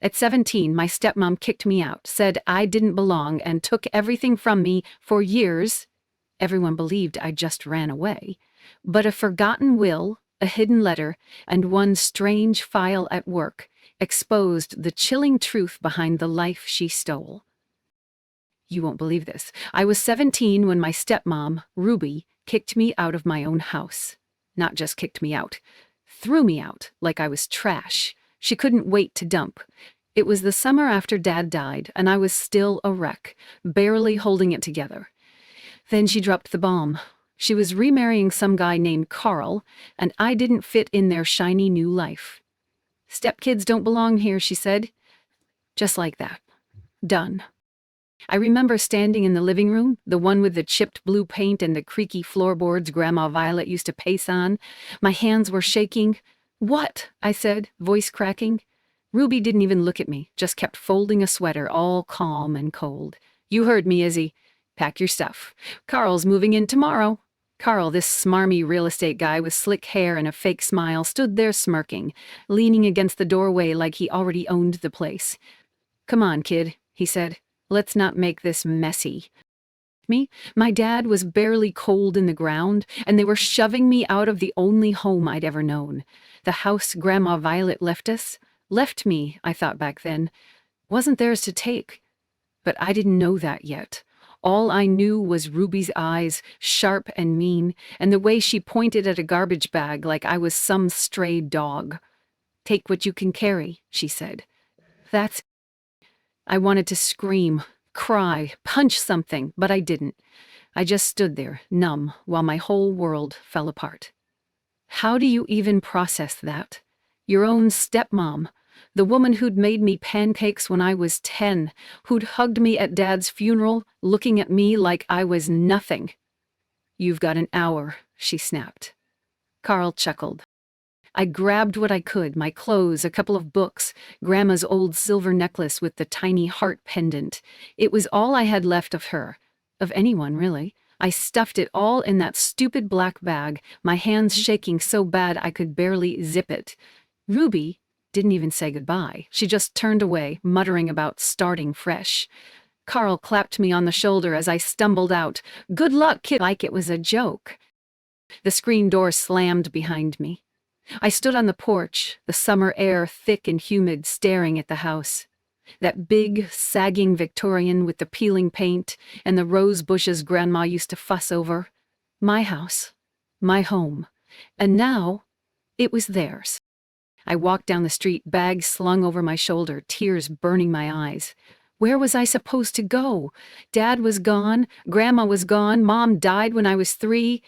At 17, my stepmom kicked me out, said I didn't belong, and took everything from me for years. Everyone believed I just ran away. But a forgotten will, a hidden letter, and one strange file at work exposed the chilling truth behind the life she stole. You won't believe this. I was 17 when my stepmom, Ruby, kicked me out of my own house. Not just kicked me out, threw me out like I was trash. She couldn't wait to dump. It was the summer after Dad died, and I was still a wreck, barely holding it together. Then she dropped the bomb. She was remarrying some guy named Carl, and I didn't fit in their shiny new life. Stepkids don't belong here, she said. Just like that. Done. I remember standing in the living room, the one with the chipped blue paint and the creaky floorboards Grandma Violet used to pace on. My hands were shaking. "What?" I said, voice cracking. Ruby didn't even look at me, just kept folding a sweater, all calm and cold. "You heard me, Izzy. Pack your stuff. Carl's moving in tomorrow." Carl, this smarmy real estate guy with slick hair and a fake smile, stood there smirking, leaning against the doorway like he already owned the place. "Come on, kid," he said. "Let's not make this messy." My dad was barely cold in the ground, and they were shoving me out of the only home I'd ever known. The house Grandma Violet left me, I thought back then, wasn't theirs to take. But I didn't know that yet. All I knew was Ruby's eyes, sharp and mean, and the way she pointed at a garbage bag like I was some stray dog. "Take what you can carry," she said. That's I wanted to scream, cry, punch something, but I didn't. I just stood there, numb, while my whole world fell apart. How do you even process that? Your own stepmom, the woman who'd made me pancakes when I was 10, who'd hugged me at Dad's funeral, looking at me like I was nothing. "You've got an hour," she snapped. Carl chuckled. I grabbed what I could, my clothes, a couple of books, Grandma's old silver necklace with the tiny heart pendant. It was all I had left of her. Of anyone, really. I stuffed it all in that stupid black bag, my hands shaking so bad I could barely zip it. Ruby didn't even say goodbye. She just turned away, muttering about starting fresh. Carl clapped me on the shoulder as I stumbled out. "Good luck, kid," like it was a joke. The screen door slammed behind me. I stood on the porch, the summer air thick and humid, staring at the house. That big, sagging Victorian with the peeling paint and the rose bushes Grandma used to fuss over. My house. My home. And now, it was theirs. I walked down the street, bag slung over my shoulder, tears burning my eyes. Where was I supposed to go? Dad was gone, Grandma was gone, Mom died when I was 3.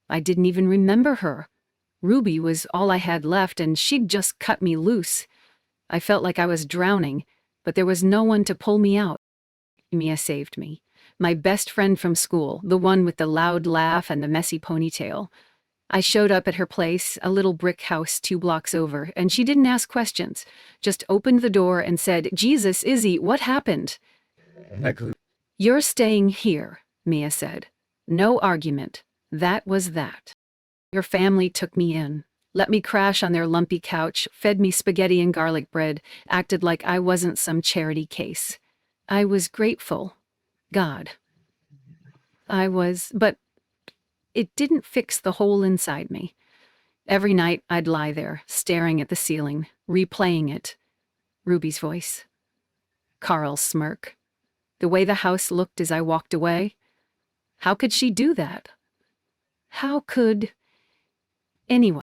I didn't even remember her. Ruby was all I had left, and she'd just cut me loose. I felt like I was drowning, but there was no one to pull me out. Mia saved me. My best friend from school, the one with the loud laugh and the messy ponytail. I showed up at her place, a little brick house 2 blocks over, and she didn't ask questions, just opened the door and said, "Jesus, Izzy, what happened?" "You're staying here," Mia said. No argument. That was that. Your family took me in, let me crash on their lumpy couch, fed me spaghetti and garlic bread, acted like I wasn't some charity case. I was grateful. God. But it didn't fix the hole inside me. Every night I'd lie there, staring at the ceiling, replaying it. Ruby's voice. Carl's smirk. The way the house looked as I walked away. How could she do that? How could anyone?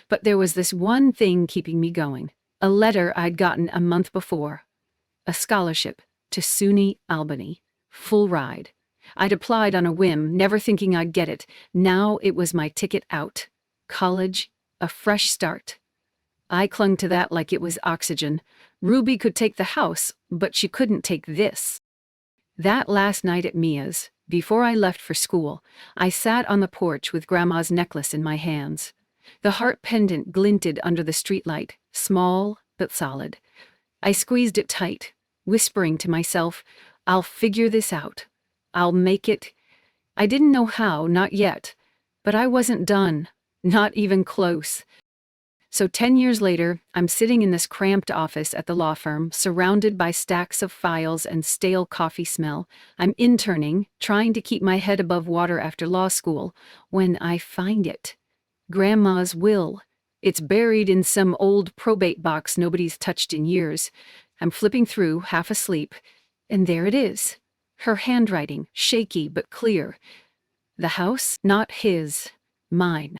But there was this one thing keeping me going. A letter I'd gotten a month before. A scholarship to SUNY Albany. Full ride. I'd applied on a whim, never thinking I'd get it. Now it was my ticket out. College, a fresh start. I clung to that like it was oxygen. Ruby could take the house, but she couldn't take this. That last night at Mia's, before I left for school, I sat on the porch with Grandma's necklace in my hands. The heart pendant glinted under the streetlight, small but solid. I squeezed it tight, whispering to myself, "I'll figure this out. I'll make it." I didn't know how, not yet, but I wasn't done, not even close. So 10 years later, I'm sitting in this cramped office at the law firm, surrounded by stacks of files and stale coffee smell. I'm interning, trying to keep my head above water after law school, when I find it. Grandma's will. It's buried in some old probate box nobody's touched in years. I'm flipping through, half asleep, and there it is. Her handwriting, shaky but clear. The house, not his, mine.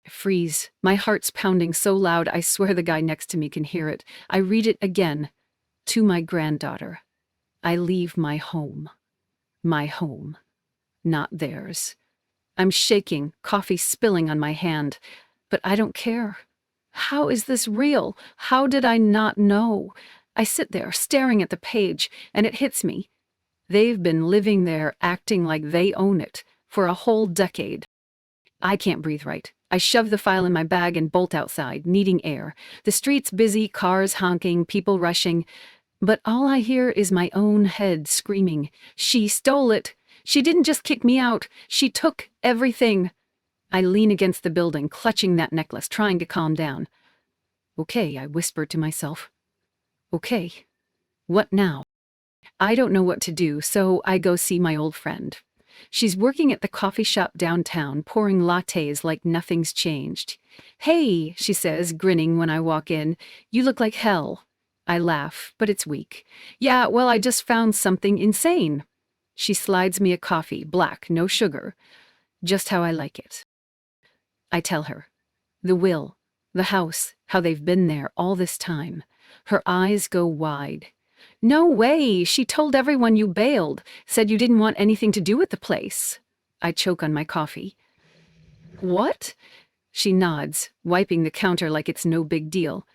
I freeze. My heart's pounding so loud I swear the guy next to me can hear it. I read it again. To my granddaughter. I leave my home. My home. Not theirs. I'm shaking, coffee spilling on my hand. But I don't care. How is this real? How did I not know? I sit there, staring at the page, and it hits me. They've been living there, acting like they own it, for a whole decade. I can't breathe right. I shove the file in my bag and bolt outside, needing air. The street's busy, cars honking, people rushing. But all I hear is my own head screaming, "She stole it! She didn't just kick me out! She took everything!" I lean against the building, clutching that necklace, trying to calm down. "Okay," I whisper to myself. "Okay. What now?" I don't know what to do, so I go see my old friend. She's working at the coffee shop downtown, pouring lattes like nothing's changed. "Hey," she says, grinning when I walk in, "you look like hell." I laugh, but it's weak. "Yeah, well, I just found something insane." She slides me a coffee, black, no sugar, just how I like it. I tell her. The will, the house, how they've been there all this time. Her eyes go wide. "No way! She told everyone you bailed, said you didn't want anything to do with the place." I choke on my coffee. "What?" She nods, wiping the counter like it's no big deal.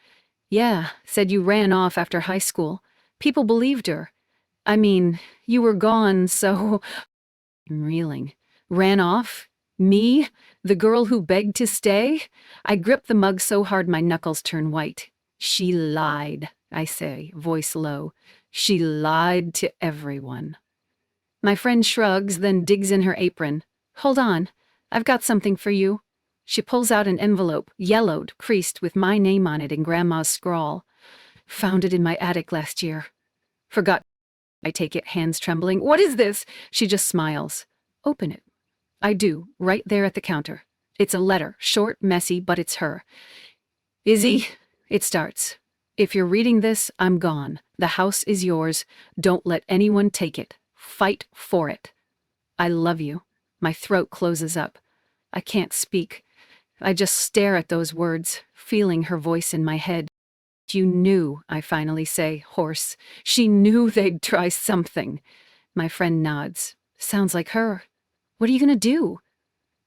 "Yeah, said you ran off after high school. People believed her. I mean, you were gone, so—" I'm reeling. Ran off? Me? The girl who begged to stay? I grip the mug so hard my knuckles turn white. "She lied," I say, voice low. "She lied to everyone." My friend shrugs, then digs in her apron. "Hold on. I've got something for you." She pulls out an envelope, yellowed, creased, with my name on it in Grandma's scrawl. "Found it in my attic last year. Forgot." I take it, hands trembling. "What is this?" She just smiles. "Open it." I do, right there at the counter. It's a letter, short, messy, but it's her. "Izzy," it starts. "If you're reading this, I'm gone. The house is yours. Don't let anyone take it. Fight for it. I love you." My throat closes up. I can't speak. I just stare at those words, feeling her voice in my head. "You knew," I finally say, hoarse. "She knew they'd try something." My friend nods. "Sounds like her. What are you gonna do?"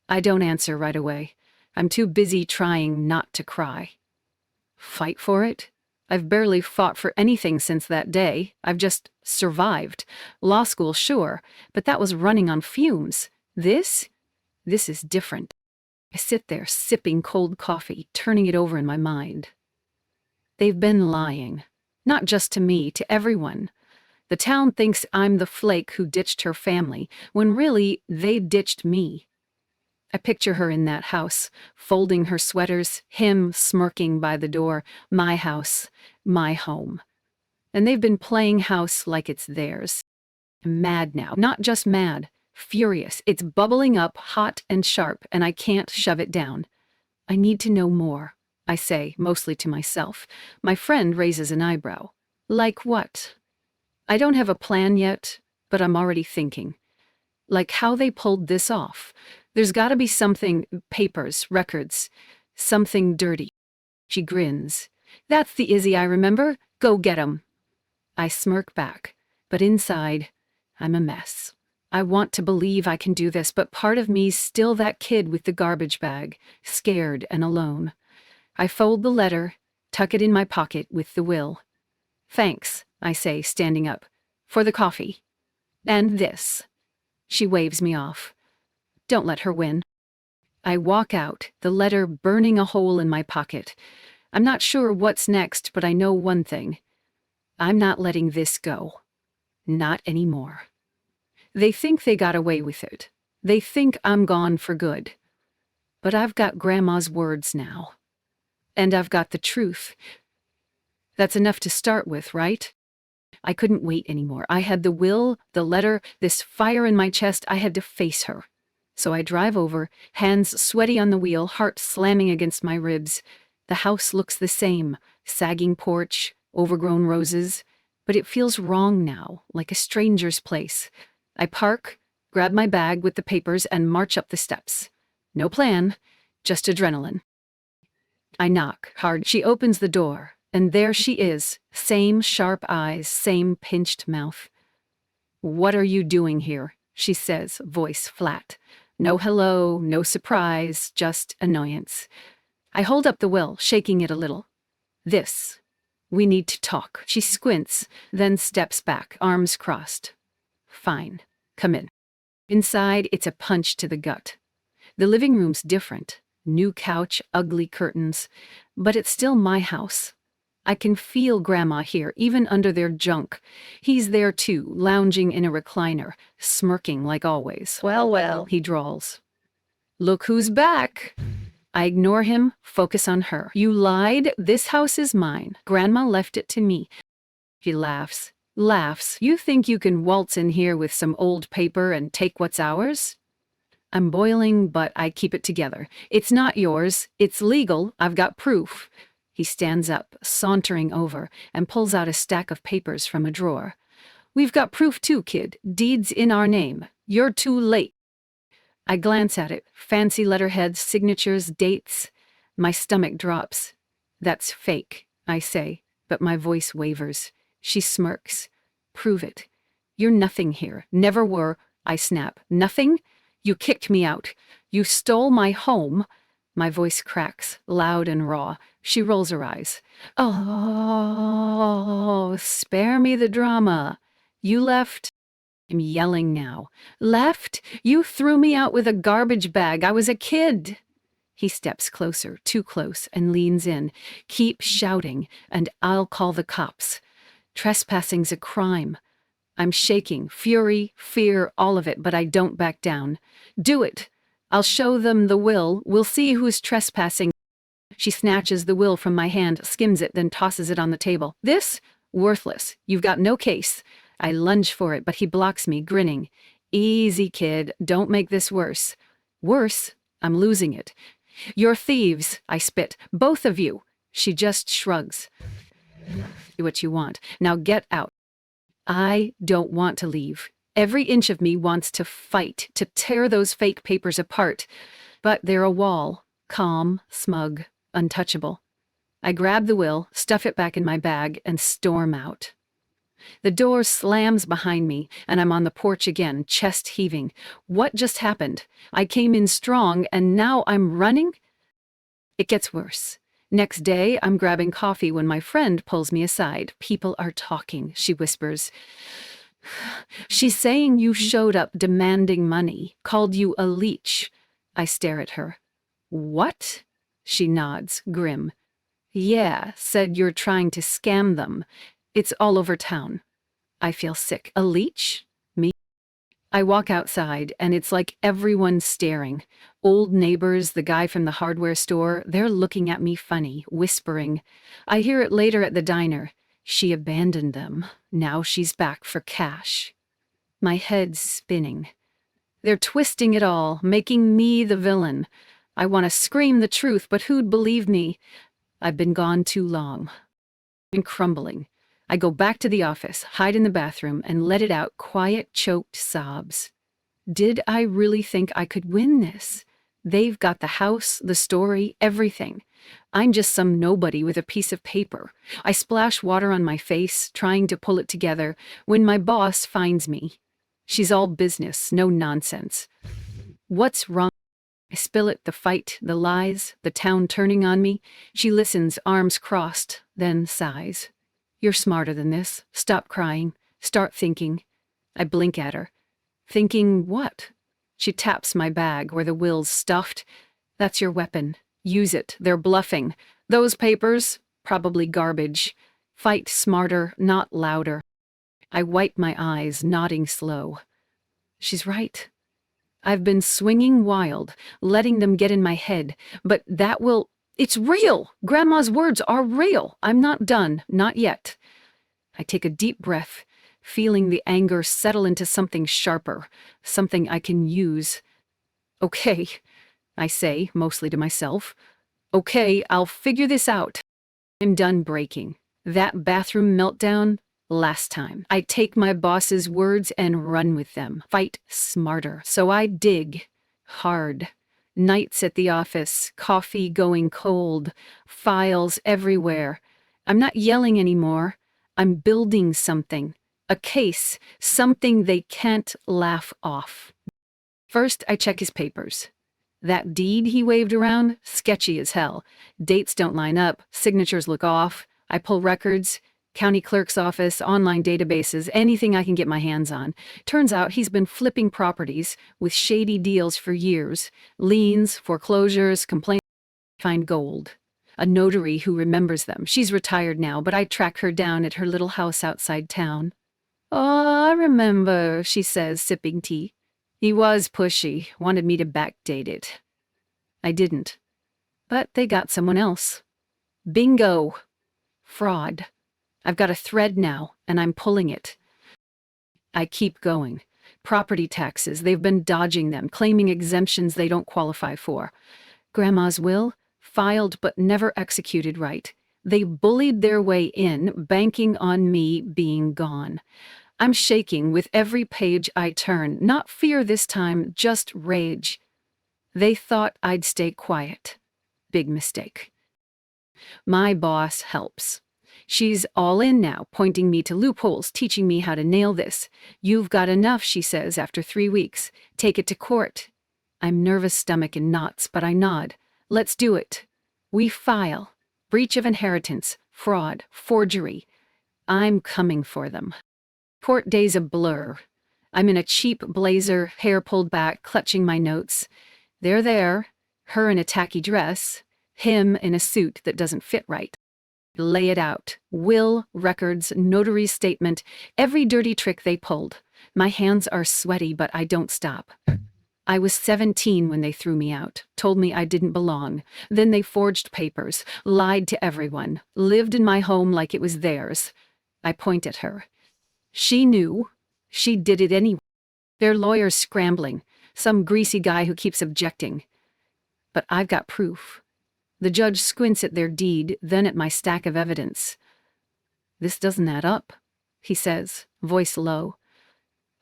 I don't answer right away. I'm too busy trying not to cry. Fight for it? I've barely fought for anything since that day. I've just survived. Law school, sure, but that was running on fumes. This is different. I sit there, sipping cold coffee, turning it over in my mind. They've been lying. Not just to me, to everyone. The town thinks I'm the flake who ditched her family, when really, they ditched me. I picture her in that house, folding her sweaters, him smirking by the door, my house, my home. And they've been playing house like it's theirs. I'm mad now, not just mad, furious. It's bubbling up, hot and sharp, and I can't shove it down. "I need to know more," I say, mostly to myself. My friend raises an eyebrow. "Like what?" I don't have a plan yet, but I'm already thinking. Like how they pulled this off. There's gotta be something, papers, records, something dirty. She grins. "That's the Izzy I remember. Go get 'em." I smirk back, but inside, I'm a mess. I want to believe I can do this, but part of me's still that kid with the garbage bag, scared and alone. I fold the letter, tuck it in my pocket with the will. "Thanks," I say, standing up, "for the coffee. And this." She waves me off. Don't let her win. I walk out, the letter burning a hole in my pocket. I'm not sure what's next, but I know one thing. I'm not letting this go. Not anymore. They think they got away with it. They think I'm gone for good. But I've got Grandma's words now. And I've got the truth. That's enough to start with, right? I couldn't wait anymore. I had the will, the letter, this fire in my chest. I had to face her. So I drive over, hands sweaty on the wheel, heart slamming against my ribs. The house looks the same, sagging porch, overgrown roses, but it feels wrong now, like a stranger's place. I park, grab my bag with the papers, and march up the steps. No plan, just adrenaline. I knock hard. She opens the door, and there she is, same sharp eyes, same pinched mouth. "What are you doing here?" she says, voice flat. No hello, no surprise, just annoyance. I hold up the will, shaking it a little. We need to talk. She squints, then steps back, arms crossed. Fine, come in. Inside, it's a punch to the gut. The living room's different. New couch, ugly curtains. But it's still my house. I can feel Grandma here, even under their junk. He's there too, lounging in a recliner, smirking like always. Well, he drawls. "Look who's back." I ignore him, focus on her. "You lied. This house is mine. Grandma left it to me." She laughs. "You think you can waltz in here with some old paper and take what's ours?" I'm boiling, but I keep it together. "It's not yours. It's legal. I've got proof." He stands up, sauntering over, and pulls out a stack of papers from a drawer. "We've got proof too, kid. Deeds in our name. You're too late." I glance at it. Fancy letterheads, signatures, dates. My stomach drops. "That's fake," I say, but my voice wavers. She smirks. "Prove it." "You're nothing here. Never were." I snap. "Nothing? You kicked me out. You stole my home." My voice cracks, loud and raw. She rolls her eyes. "Oh, spare me the drama. You left." I'm yelling now. "Left? You threw me out with a garbage bag. I was a kid." He steps closer, too close, and leans in. "Keep shouting, and I'll call the cops. Trespassing's a crime." I'm shaking, fury, fear, all of it, but I don't back down. "Do it. I'll show them the will. We'll see who's trespassing." She snatches the will from my hand, skims it, then tosses it on the table. "This? Worthless. You've got no case." I lunge for it, but he blocks me, grinning. "Easy, kid. Don't make this worse." "Worse?" I'm losing it. "You're thieves," I spit. "Both of you." She just shrugs. "Do what you want. Now get out." I don't want to leave. Every inch of me wants to fight, to tear those fake papers apart. But they're a wall, calm, smug, untouchable. I grab the will, stuff it back in my bag, and storm out. The door slams behind me, and I'm on the porch again, chest heaving. What just happened? I came in strong, and now I'm running? It gets worse. Next day, I'm grabbing coffee when my friend pulls me aside. "People are talking," she whispers. "She's saying you showed up demanding money, called you a leech." I stare at her. "What?" She nods, grim. "Yeah, said you're trying to scam them. It's all over town." I feel sick. "A leech? Me?" I walk outside, and it's like everyone's staring. Old neighbors, the guy from the hardware store, they're looking at me funny, whispering. I hear it later at the diner. She abandoned them. Now she's back for cash. My head's spinning. They're twisting it all, making me the villain. I want to scream the truth, but who'd believe me? I've been gone too long. I'm crumbling. I go back to the office, hide in the bathroom, and let it out quiet, choked sobs. Did I really think I could win this? They've got the house, the story, everything. I'm just some nobody with a piece of paper. I splash water on my face, trying to pull it together, when my boss finds me. She's all business, no nonsense. "What's wrong?" I spill it, the fight, the lies, the town turning on me. She listens, arms crossed, then sighs. "You're smarter than this. Stop crying. Start thinking." I blink at her. "Thinking what?" She taps my bag where the will's stuffed. "That's your weapon. Use it. They're bluffing. Those papers? Probably garbage. Fight smarter, not louder." I wipe my eyes, nodding slow. She's right. I've been swinging wild, letting them get in my head, but It's real. Grandma's words are real. I'm not done. Not yet. I take a deep breath, feeling the anger settle into something sharper, something I can use. Okay, I say, mostly to myself. Okay, I'll figure this out. I'm done breaking. That bathroom meltdown, last time. I take my boss's words and run with them. Fight smarter. So I dig hard. Nights at the office, coffee going cold, files everywhere. I'm not yelling anymore. I'm building something. A case, something they can't laugh off. First, I check his papers. That deed he waved around, sketchy as hell. Dates don't line up, signatures look off. I pull records, county clerk's office, online databases, anything I can get my hands on. Turns out he's been flipping properties with shady deals for years. Liens, foreclosures, complaints. Find gold. A notary who remembers them. She's retired now, but I track her down at her little house outside town. "Oh, I remember," she says, sipping tea. "He was pushy, wanted me to backdate it." I didn't. But they got someone else. Bingo! Fraud. I've got a thread now, and I'm pulling it. I keep going. Property taxes, they've been dodging them, claiming exemptions they don't qualify for. Grandma's will, filed but never executed right. They bullied their way in, banking on me being gone. I'm shaking with every page I turn, not fear this time, just rage. They thought I'd stay quiet. Big mistake. My boss helps. She's all in now, pointing me to loopholes, teaching me how to nail this. "You've got enough," she says after 3 weeks. "Take it to court." I'm nervous stomach in knots, but I nod. "Let's do it." We file. Breach of inheritance, fraud, forgery. I'm coming for them. Court day's a blur. I'm in a cheap blazer, hair pulled back, clutching my notes. They're there, her in a tacky dress, him in a suit that doesn't fit right. Lay it out. Will, records, notary statement, every dirty trick they pulled. My hands are sweaty, but I don't stop. I was 17 when they threw me out, told me I didn't belong. Then they forged papers, lied to everyone, lived in my home like it was theirs. I point at her. She knew. She did it anyway. Their lawyer's scrambling, some greasy guy who keeps objecting. But I've got proof. The judge squints at their deed, then at my stack of evidence. "This doesn't add up," he says, voice low.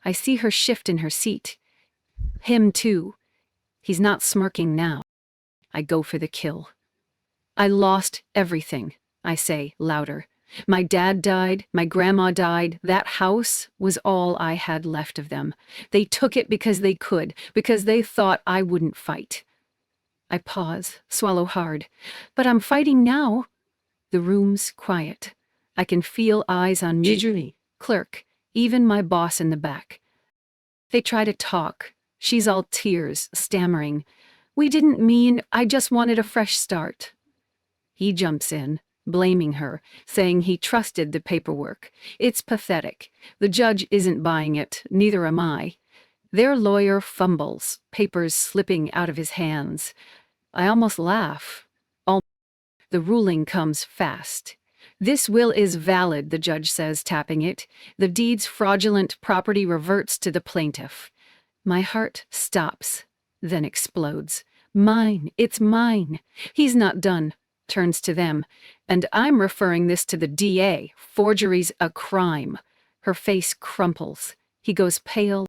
I see her shift in her seat. Him too. He's not smirking now. I go for the kill. "I lost everything," I say, louder. "My dad died, my grandma died, that house was all I had left of them. They took it because they could, because they thought I wouldn't fight." I pause, swallow hard. "But I'm fighting now." The room's quiet. I can feel eyes on me, clerk, even my boss in the back. They try to talk. She's all tears, stammering. "We didn't mean, I just wanted a fresh start." He jumps in, blaming her, saying he trusted the paperwork. It's pathetic. The judge isn't buying it, neither am I. Their lawyer fumbles, papers slipping out of his hands. I almost laugh. The ruling comes fast. "This will is valid," the judge says, tapping it. "The deed's fraudulent, property reverts to the plaintiff." My heart stops, then explodes. "Mine, it's mine." He's not done. Turns to them. "And I'm referring this to the DA. Forgery's a crime." Her face crumples. He goes pale.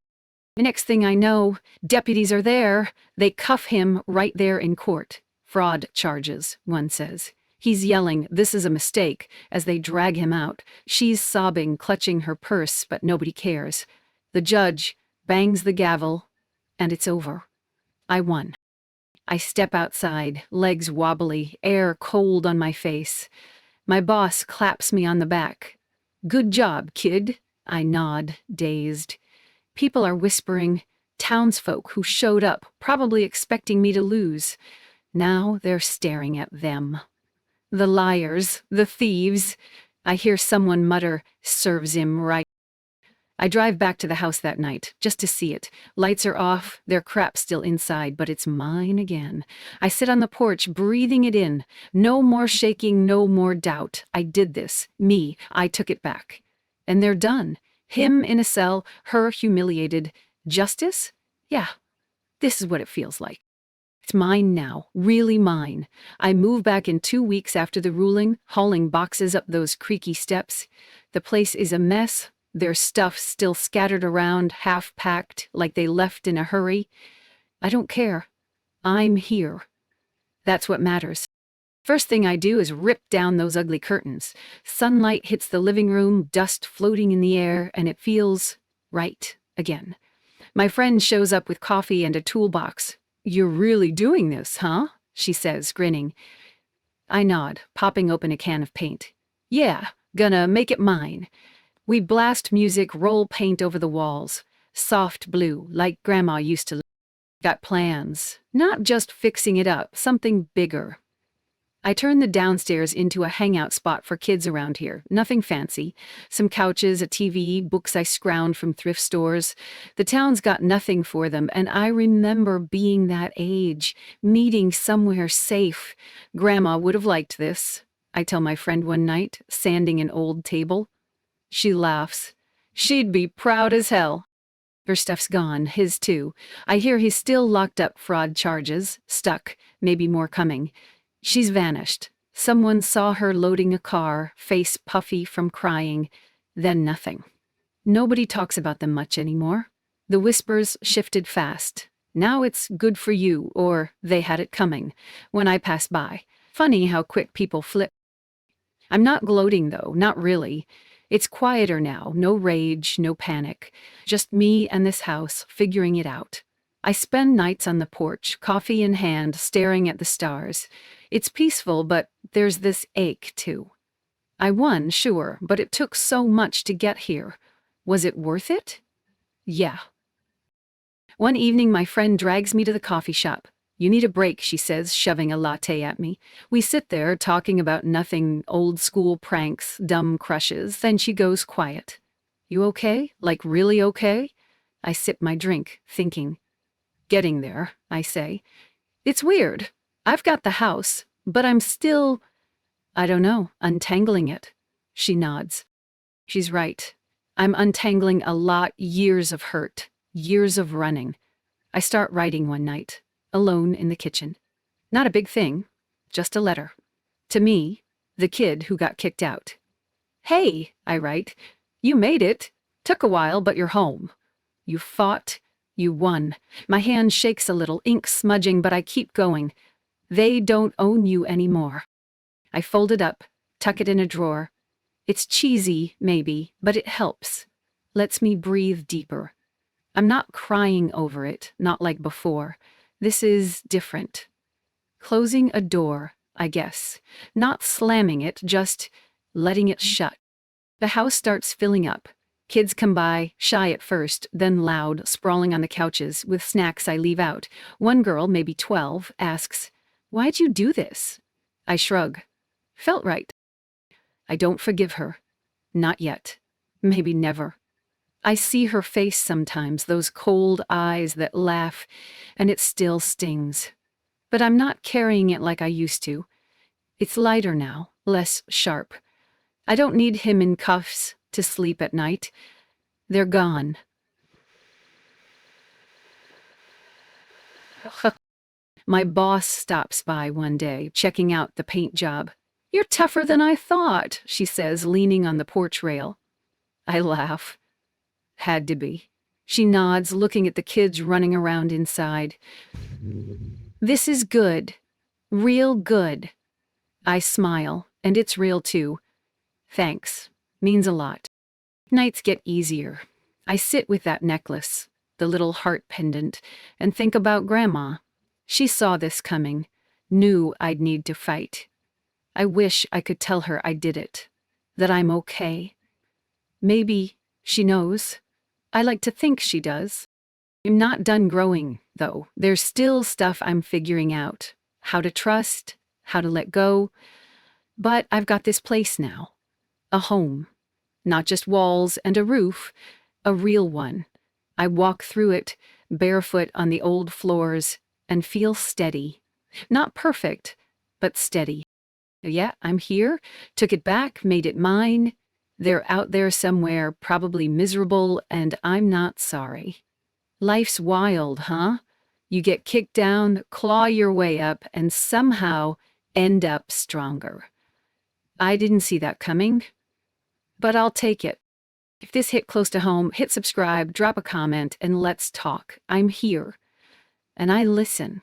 Next thing I know, deputies are there. They cuff him right there in court. "Fraud charges," one says. He's yelling, "This is a mistake," as they drag him out. She's sobbing, clutching her purse, but nobody cares. The judge bangs the gavel, and it's over. I won. I step outside, legs wobbly, air cold on my face. My boss claps me on the back. "Good job, kid." I nod, dazed. People are whispering, townsfolk who showed up, probably expecting me to lose. Now they're staring at them. The liars, the thieves. I hear someone mutter, "Serves him right." I drive back to the house that night, just to see it. Lights are off, their crap's still inside, but it's mine again. I sit on the porch, breathing it in. No more shaking, no more doubt. I did this. Me, I took it back. And they're done. Him in a cell, her humiliated. Justice? Yeah, this is what it feels like. It's mine now, really mine. I move back in 2 weeks after the ruling, hauling boxes up those creaky steps. The place is a mess. There's stuff still scattered around, half-packed, like they left in a hurry. I don't care. I'm here. That's what matters. First thing I do is rip down those ugly curtains. Sunlight hits the living room, dust floating in the air, and it feels right again. My friend shows up with coffee and a toolbox. "You're really doing this, huh?" she says, grinning. I nod, popping open a can of paint. "Yeah, gonna make it mine." We blast music, roll paint over the walls. Soft blue, like Grandma used to. Got plans. Not just fixing it up, something bigger. I turn the downstairs into a hangout spot for kids around here. Nothing fancy. Some couches, a TV, books I scrounged from thrift stores. The town's got nothing for them, and I remember being that age, meeting somewhere safe. Grandma would have liked this, I tell my friend one night, sanding an old table. She laughs. She'd be proud as hell. Her stuff's gone, his too. I hear he's still locked up fraud charges, stuck, maybe more coming. She's vanished. Someone saw her loading a car, face puffy from crying, then nothing. Nobody talks about them much anymore. The whispers shifted fast. Now it's good for you, or they had it coming, when I pass by. Funny how quick people flip. I'm not gloating though, not really. It's quieter now, no rage, no panic. Just me and this house, figuring it out. I spend nights on the porch, coffee in hand, staring at the stars. It's peaceful, but there's this ache, too. I won, sure, but it took so much to get here. Was it worth it? Yeah. One evening, my friend drags me to the coffee shop. "You need a break," she says, shoving a latte at me. We sit there, talking about nothing, old-school pranks, dumb crushes. Then she goes quiet. "You okay? Like really okay?" I sip my drink, thinking. "Getting there," I say. "It's weird. I've got the house, but I'm still, I don't know, untangling it." She nods. She's right. I'm untangling a lot, years of hurt, years of running. I start writing one night, alone in the kitchen. Not a big thing, just a letter. To me, the kid who got kicked out. "Hey," I write, "you made it. Took a while, but you're home. You fought. You won." My hand shakes a little, ink smudging, but I keep going. They don't own you anymore. I fold it up, tuck it in a drawer. It's cheesy, maybe, but it helps. Lets me breathe deeper. I'm not crying over it, not like before. This is different. Closing a door, I guess. Not slamming it, just letting it shut. The house starts filling up. Kids come by, shy at first, then loud, sprawling on the couches, with snacks I leave out. One girl, maybe 12, asks, "Why'd you do this?" I shrug. Felt right. I don't forgive her. Not yet. Maybe never. I see her face sometimes, those cold eyes that laugh, and it still stings. But I'm not carrying it like I used to. It's lighter now, less sharp. I don't need him in cuffs to sleep at night. They're gone. My boss stops by one day, checking out the paint job. "You're tougher than I thought," she says, leaning on the porch rail. I laugh. Had to be. She nods, looking at the kids running around inside. "This is good. Real good." I smile, and it's real too. Thanks. Means a lot. Nights get easier. I sit with that necklace, the little heart pendant, and think about Grandma. She saw this coming, knew I'd need to fight. I wish I could tell her I did it, that I'm okay. Maybe she knows. I like to think she does. I'm not done growing, though. There's still stuff I'm figuring out. How to trust, how to let go. But I've got this place now. A home. Not just walls and a roof. A real one. I walk through it, barefoot on the old floors, and feel steady. Not perfect, but steady. Yeah, I'm here, took it back, made it mine. They're out there somewhere, probably miserable, and I'm not sorry. Life's wild, huh? You get kicked down, claw your way up, and somehow end up stronger. I didn't see that coming, but I'll take it. If this hit close to home, hit subscribe, drop a comment, and let's talk. I'm here, and I listen.